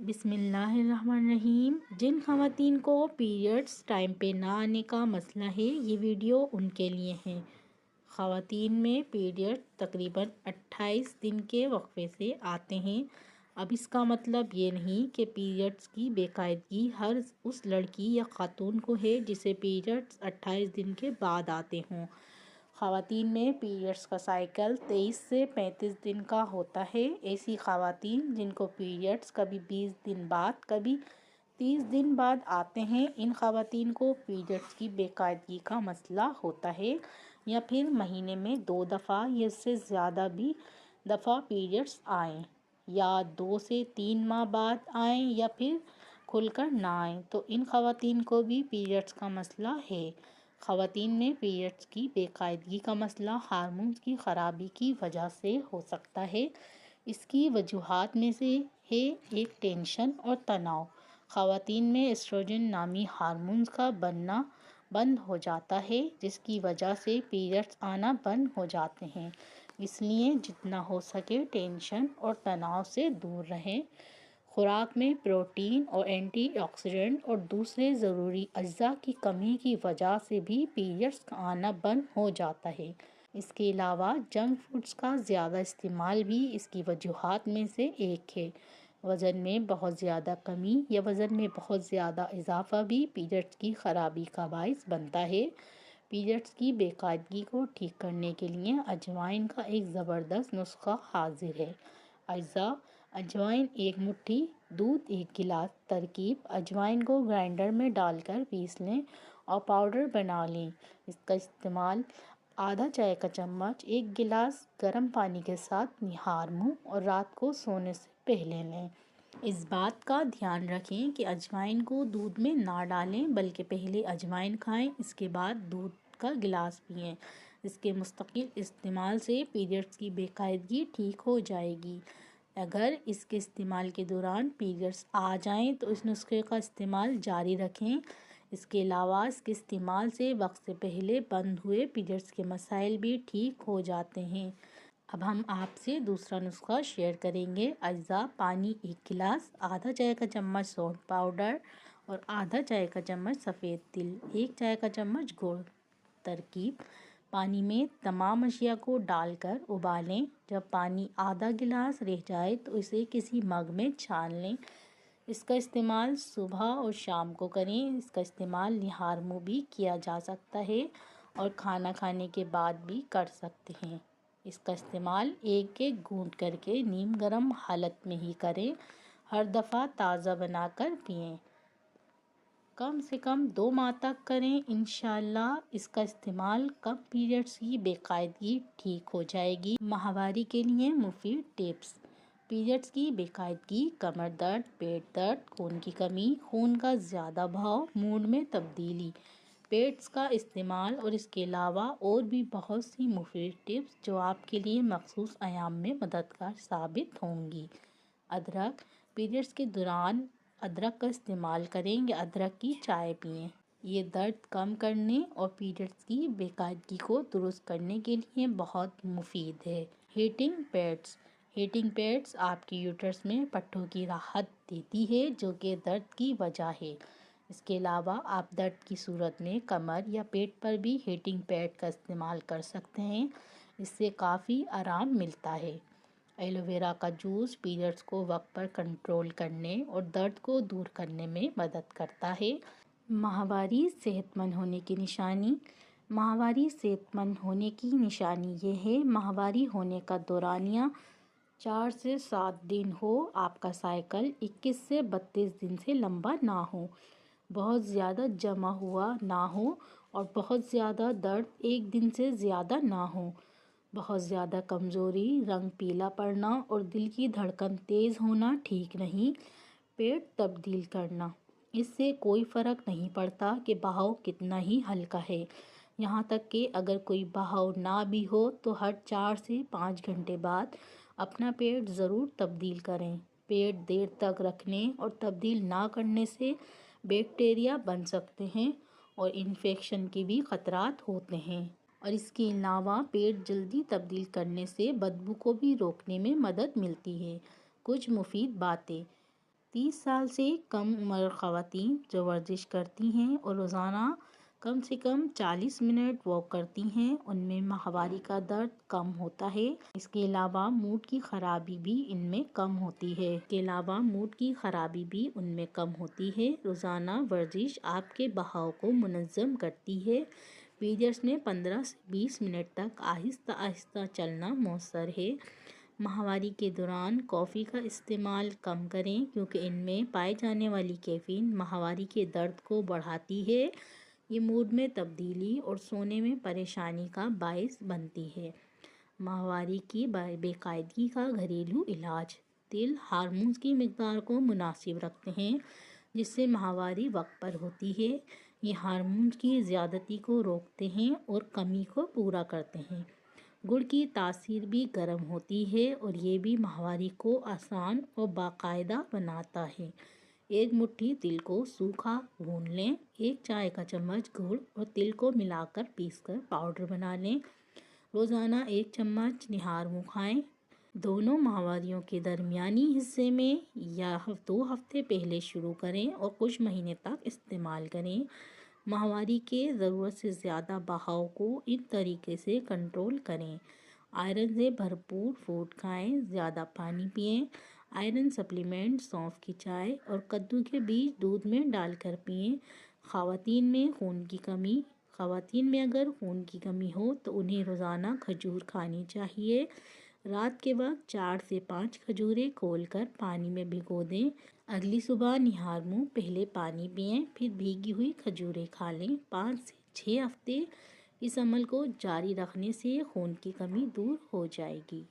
بسم اللہ الرحمن الرحیم۔ جن خواتین کو پیریڈز ٹائم پہ نہ آنے کا مسئلہ ہے، یہ ویڈیو ان کے لیے ہے۔ خواتین میں پیریڈ تقریباً 28 دن کے وقفے سے آتے ہیں۔ اب اس کا مطلب یہ نہیں کہ پیریڈز کی بے قاعدگی ہر اس لڑکی یا خاتون کو ہے جسے پیریڈز 28 دن کے بعد آتے ہوں۔ خواتین میں پیریڈز کا سائیکل 23 سے 35 دن کا ہوتا ہے۔ ایسی خواتین جن کو پیریڈز کبھی 20 دن بعد کبھی 30 دن بعد آتے ہیں، ان خواتین کو پیریڈز کی بے قاعدگی کا مسئلہ ہوتا ہے، یا پھر مہینے میں 2 دفعہ یا اس سے زیادہ بھی دفعہ پیریڈز آئیں، یا 2 سے 3 ماہ بعد آئیں، یا پھر کھل کر نہ آئیں، تو ان خواتین کو بھی پیریڈز کا مسئلہ ہے۔ خواتین میں پیریڈز کی بے قاعدگی کا مسئلہ ہارمونز کی خرابی کی وجہ سے ہو سکتا ہے۔ اس کی وجوہات میں سے ہے ایک ٹینشن اور تناؤ۔ خواتین میں ایسٹروجن نامی ہارمونز کا بننا بند ہو جاتا ہے، جس کی وجہ سے پیریڈز آنا بند ہو جاتے ہیں۔ اس لیے جتنا ہو سکے ٹینشن اور تناؤ سے دور رہیں۔ خوراک میں پروٹین اور اینٹی آکسیڈنٹ اور دوسرے ضروری اجزاء کی کمی کی وجہ سے بھی پیریڈز کا آنا بند ہو جاتا ہے۔ اس کے علاوہ جنک فوڈز کا زیادہ استعمال بھی اس کی وجوہات میں سے ایک ہے۔ وزن میں بہت زیادہ کمی یا وزن میں بہت زیادہ اضافہ بھی پیریڈز کی خرابی کا باعث بنتا ہے۔ پیریڈز کی بے قاعدگی کو ٹھیک کرنے کے لیے اجوائن کا ایک زبردست نسخہ حاضر ہے۔ اجزاء: اجوائن 1 مٹھی، دودھ 1 گلاس۔ ترکیب: اجوائن کو گرائنڈر میں ڈال کر پیس لیں اور پاؤڈر بنا لیں۔ اس کا استعمال: آدھا چائے کا چمچ 1 گلاس گرم پانی کے ساتھ نہار منہ اور رات کو سونے سے پہلے لیں۔ اس بات کا دھیان رکھیں کہ اجوائن کو دودھ میں نہ ڈالیں، بلکہ پہلے اجوائن کھائیں، اس کے بعد دودھ کا گلاس پئیں۔ اس کے مستقل استعمال سے پیریڈز کی بے قاعدگی ٹھیک ہو جائے گی۔ اگر اس کے استعمال کے دوران پیریڈز آ جائیں تو اس نسخے کا استعمال جاری رکھیں۔ اس کے علاوہ اس کے استعمال سے وقت سے پہلے بند ہوئے پیریڈز کے مسائل بھی ٹھیک ہو جاتے ہیں۔ اب ہم آپ سے دوسرا نسخہ شیئر کریں گے۔ اجزاء: پانی 1 گلاس، آدھا چائے کا چمچ سونف پاؤڈر اور آدھا چائے کا چمچ سفید تل، 1 چائے کا چمچ گڑ۔ ترکیب: پانی میں تمام اشیاء کو ڈال کر ابالیں۔ جب پانی آدھا گلاس رہ جائے تو اسے کسی مگ میں چھان لیں۔ اس کا استعمال صبح اور شام کو کریں۔ اس کا استعمال نہار منہ بھی کیا جا سکتا ہے اور کھانا کھانے کے بعد بھی کر سکتے ہیں۔ اس کا استعمال ایک گھونٹ کر کے نیم گرم حالت میں ہی کریں۔ ہر دفعہ تازہ بنا کر پئیں۔ کم سے کم 2 ماہ تک کریں۔ انشاءاللہ اس کا استعمال کم پیریڈز کی بے قاعدگی ٹھیک ہو جائے گی۔ ماہواری کے لیے مفید ٹپس: پیریڈز کی بے قاعدگی، کمر درد، پیٹ درد، خون کی کمی، خون کا زیادہ بہاؤ، موڈ میں تبدیلی۔ پیڈز کا استعمال اور اس کے علاوہ اور بھی بہت سی مفید ٹپس جو آپ کے لیے مخصوص ایام میں مددگار ثابت ہوں گی۔ ادرک: پیریڈز کے دوران ادرک کا استعمال کریں یا ادرک کی چائے پئیں۔ یہ درد کم کرنے اور پیریڈز کی بے قاعدگی کو درست کرنے کے لیے بہت مفید ہے۔ ہیٹنگ پیڈز: ہیٹنگ پیڈز آپ کے یوٹرس میں پٹھوں کی راحت دیتی ہے، جو کہ درد کی وجہ ہے۔ اس کے علاوہ آپ درد کی صورت میں کمر یا پیٹ پر بھی ہیٹنگ پیڈ کا استعمال کر سکتے ہیں۔ اس سے کافی آرام ملتا ہے۔ ایلو ویرا کا جوس پیریڈز کو وقت پر کنٹرول کرنے اور درد کو دور کرنے میں مدد کرتا ہے۔ ماہواری صحت مند ہونے کی نشانی: ماہواری صحت مند ہونے کی نشانی یہ ہے: ماہواری ہونے کا دورانیہ 4 سے 7 دن ہو، آپ کا سائیکل 21 سے 32 دن سے لمبا نہ ہو، بہت زیادہ جمع ہوا نہ ہو اور بہت زیادہ درد 1 دن سے زیادہ نہ ہو، بہت زیادہ کمزوری، رنگ پیلا پڑنا اور دل کی دھڑکن تیز ہونا ٹھیک نہیں۔ پیڈ تبدیل کرنا: اس سے کوئی فرق نہیں پڑتا کہ بہاؤ کتنا ہی ہلکا ہے، یہاں تک کہ اگر کوئی بہاؤ نہ بھی ہو تو ہر 4 سے 5 گھنٹے بعد اپنا پیڈ ضرور تبدیل کریں۔ پیڈ دیر تک رکھنے اور تبدیل نہ کرنے سے بیکٹیریا بن سکتے ہیں اور انفیکشن کے بھی خطرات ہوتے ہیں۔ اور اس کے علاوہ پیڈ جلدی تبدیل کرنے سے بدبو کو بھی روکنے میں مدد ملتی ہے۔ کچھ مفید باتیں: 30 سال سے کم عمر خواتین جو ورزش کرتی ہیں اور روزانہ کم سے کم 40 منٹ واک کرتی ہیں، ان میں ماہواری کا درد کم ہوتا ہے۔ اس کے علاوہ موڈ کی خرابی بھی ان میں کم ہوتی ہے۔ روزانہ ورزش آپ کے بہاؤ کو منظم کرتی ہے۔ پیریڈز میں 15 سے 20 منٹ تک آہستہ آہستہ چلنا مؤثر ہے۔ ماہواری کے دوران کافی کا استعمال کم کریں کیونکہ ان میں پائے جانے والی کیفین ماہواری کے درد کو بڑھاتی ہے۔ یہ موڈ میں تبدیلی اور سونے میں پریشانی کا باعث بنتی ہے۔ ماہواری کی بے قاعدگی کا گھریلو علاج: تل ہارمونز کی مقدار کو مناسب رکھتے ہیں جس سے ماہواری وقت پر ہوتی ہے۔ یہ ہارمونز کی زیادتی کو روکتے ہیں اور کمی کو پورا کرتے ہیں۔ گڑ کی تاثیر بھی گرم ہوتی ہے اور یہ بھی ماہواری کو آسان اور باقاعدہ بناتا ہے۔ ایک مٹھی تل کو سوکھا بھون لیں۔ ایک چائے کا چمچ گڑ اور تل کو ملا کر پیس کر پاؤڈر بنا لیں۔ روزانہ 1 چمچ نہار منہ کھائیں۔ دونوں ماہواریوں کے درمیانی حصے میں یا 2 ہفتے پہلے شروع کریں اور کچھ مہینے تک استعمال کریں۔ ماہواری کے ضرورت سے زیادہ بہاؤ کو ان طریقے سے کنٹرول کریں۔ آئرن سے بھرپور فوڈ کھائیں، زیادہ پانی پئیں۔ آئرن سپلیمنٹ سونف کی چائے اور کدو کے بیج دودھ میں ڈال کر پئیں۔ خواتین میں اگر خون کی کمی ہو تو انہیں روزانہ کھجور کھانی چاہیے۔ رات کے وقت 4 سے 5 کھجوریں کھول کر پانی میں بھگو دیں۔ اگلی صبح نہار منہ پہلے پانی پئیں پھر بھیگی ہوئی کھجوریں کھا لیں۔ 5 سے 6 ہفتے اس عمل کو جاری رکھنے سے خون کی کمی دور ہو جائے گی۔